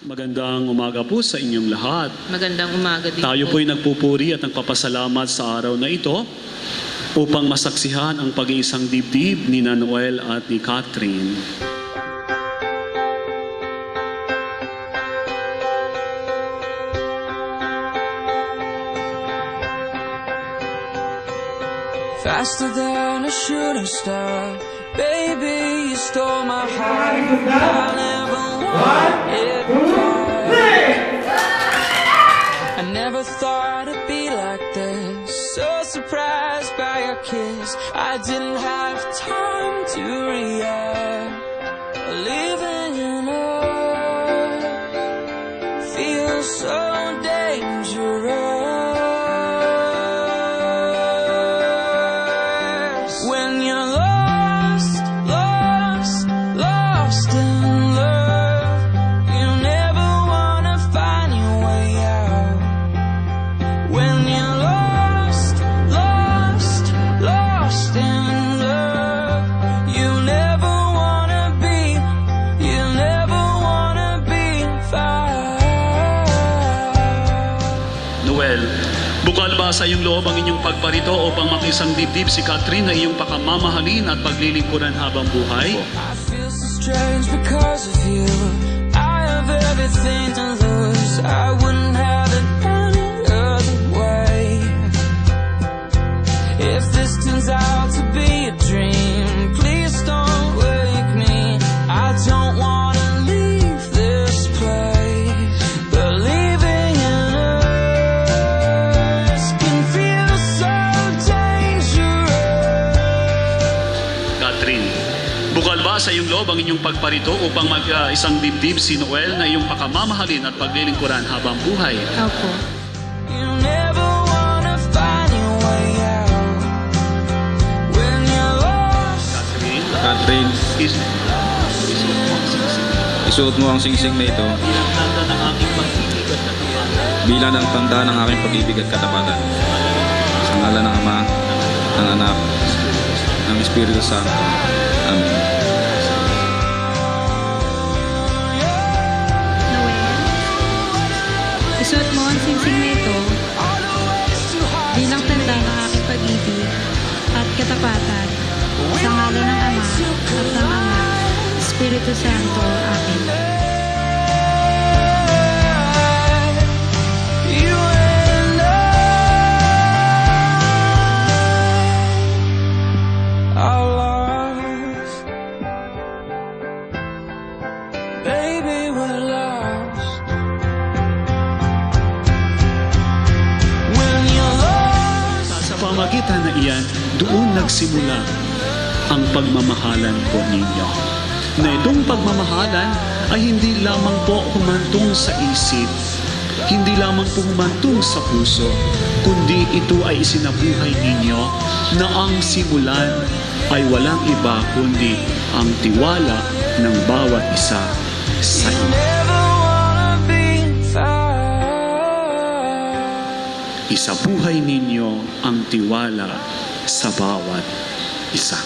Magandang umaga po sa inyong lahat. Magandang umaga din Tayo po. po'y nagpupuri at nagpapasalamat sa araw na ito upang masaksihan ang pag-iisang dibdib ni Noel at ni Catherine. Faster than a shooting star, baby, you stole my heart. I never wanted back. I never thought it'd be like this. So surprised by your kiss, I didn't have time to react. Living in love feels so dangerous. When you're lost, lost, lost in love, you never wanna find your way out. When you're lost, lost, lost in love, you never wanna be found. Noel, bukal ba sa iyong loob ang inyong pagparito upang makisang dibdib si Catherine na iyong pakamamahalin at paglilingkuran habang buhay? I feel so strange because of you. I have everything to lose. I wouldn't have it any other way. If this turns out to be a dream, please don't wake me. I don't wanna leave this place. Believing in us can feel so dangerous. Catherine, bukal ba sa iyong loob ang inyong pagparito upang mag-isang dibdib si Noel na iyong pakamamahalin at paglilingkuran habang buhay? Opo. You never wanna find your way out when you're lost. Catherine, Catherine, isuot mo ang singsing na ito bilang ng tanda ng aking pag-ibig at katapatan. Sa ngalan ng Ama, ng Anak, ng Espiritu Santo. Amen. Noel, isuot mo ang singsing na ito bilang tanda ng aking pag-ibig at katapatan sa ngalan ng Ama at ng Anak, Espiritu Santo. Amen. You and I are lost. Baby, we're lost. When you're lost. sa pamagitan na iyan, doon nagsimula ang pagmamahalan po ninyo. Na itong pagmamahalan ay hindi lamang po humantong sa isip, hindi lamang po humantong sa puso, kundi ito ay isinabuhay ninyo na ang simulan ay walang iba kundi ang tiwala ng bawat isa sa inyo. Never wanna be found. Isabuhay ninyo ang tiwala sa bawat isa.